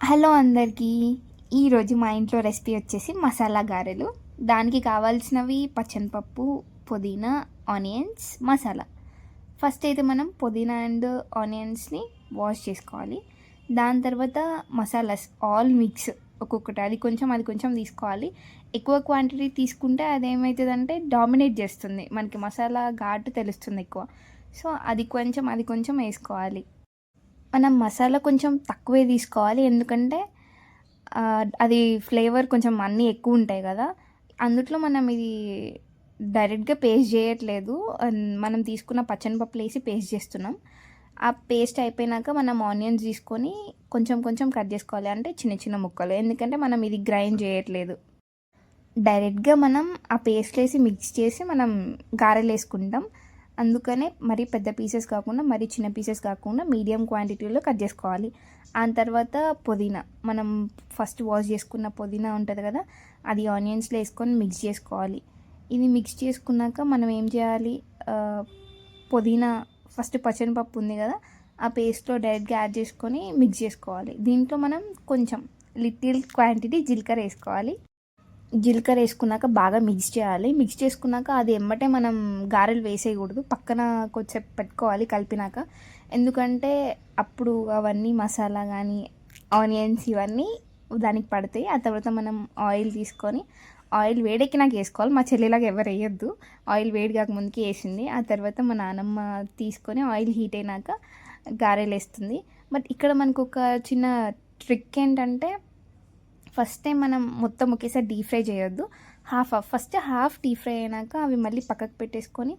Hello అందరికీ. ఈరోజు మా ఇంట్లో రెసిపీ వచ్చేసి మసాలా గారెలు. దానికి కావాల్సినవి పచ్చనిపప్పు, పుదీనా, ఆనియన్స్, మసాలా. ఫస్ట్ అయితే మనం పుదీనా అండ్ ఆనియన్స్ని వాష్ చేసుకోవాలి. దాని తర్వాత మసాలాస్ ఆల్ మిక్స్ ఒక్కొక్కటి అది కొంచెం తీసుకోవాలి. ఎక్కువ క్వాంటిటీ తీసుకుంటే అదేమవుతుందంటే డామినేట్ చేస్తుంది, మనకి మసాలా ఘాటు తెలుస్తుంది ఎక్కువ. సో అది కొంచెం వేసుకోవాలి. మనం మసాలా కొంచెం తక్కువే తీసుకోవాలి, ఎందుకంటే అది ఫ్లేవర్ కొంచెం అన్నీ ఎక్కువ ఉంటాయి కదా. అందుట్లో మనం ఇది డైరెక్ట్గా పేస్ట్ చేయట్లేదు, మనం తీసుకున్న పచ్చనిపప్పులు వేసి పేస్ట్ చేస్తున్నాం. ఆ పేస్ట్ అయిపోయినాక మనం ఆనియన్స్ తీసుకొని కొంచెం కొంచెం కట్ చేసుకోవాలి, అంటే చిన్న చిన్న ముక్కలు, ఎందుకంటే మనం ఇది గ్రైండ్ చేయట్లేదు. డైరెక్ట్గా మనం ఆ పేస్ట్ వేసి మిక్స్ చేసి మనం గారెలు వేసుకుంటాం. అందుకనే మరీ పెద్ద పీసెస్ కాకుండా మరీ చిన్న పీసెస్ కాకుండా మీడియం క్వాంటిటీలో కట్ చేసుకోవాలి. ఆ తర్వాత పుదీనా, మనం ఫస్ట్ వాష్ చేసుకున్న పుదీనా ఉంటుంది కదా, అది ఆనియన్స్లో వేసుకొని మిక్స్ చేసుకోవాలి. ఇది మిక్స్ చేసుకున్నాక మనం ఏం చేయాలి, పుదీనా ఫస్ట్ పచ్చనిపప్పు ఉంది కదా, ఆ పేస్ట్లో డైరెక్ట్గా యాడ్ చేసుకొని మిక్స్ చేసుకోవాలి. దీంట్లో మనం కొంచెం లిటిల్ క్వాంటిటీ జీలకర్ర వేసుకోవాలి. జీలకర్ర వేసుకున్నాక బాగా మిక్స్ చేయాలి. మిక్స్ చేసుకున్నాక అది ఎమ్మటే మనం గారెలు వేసేయకూడదు, పక్కన కొంచెం పెట్టుకోవాలి కలిపినాక. ఎందుకంటే అప్పుడు అవన్నీ మసాలా కానీ ఆనియన్స్ ఇవన్నీ దానికి పడతాయి. ఆ తర్వాత మనం ఆయిల్ తీసుకొని ఆయిల్ వేడెక్కినాక వేసుకోవాలి. మా చెల్లిలాగా ఎవరు వేయొద్దు, ఆయిల్ వేడి కాకముందుకి వేసింది. ఆ తర్వాత మా నాన్నమ్మ తీసుకొని ఆయిల్ హీట్ అయినాక గారెలు వేస్తుంది. బట్ ఇక్కడ మనకు ఒక చిన్న ట్రిక్ ఏంటంటే, ఫస్ట్ టైం మనం మొత్తం ఒకేసారి డీప్ ఫ్రై చేయొద్దు. ఫస్ట్ హాఫ్ డీప్ ఫ్రై అయినాక అవి మళ్ళీ పక్కకు పెట్టేసుకొని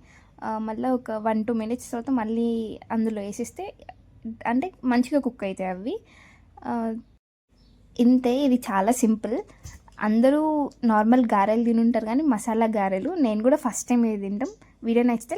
మళ్ళీ ఒక 1-2 మినిట్స్ తర్వాత మళ్ళీ అందులో వేసేస్తే అంటే మంచిగా కుక్ అవుతాయి అవి. ఇంతే, ఇది చాలా సింపుల్. అందరూ నార్మల్ గారెలు తినుంటారు కానీ మసాలా గారెలు నేను కూడా ఫస్ట్ టైం ఇది తింటాం. వీడియో నచ్చితే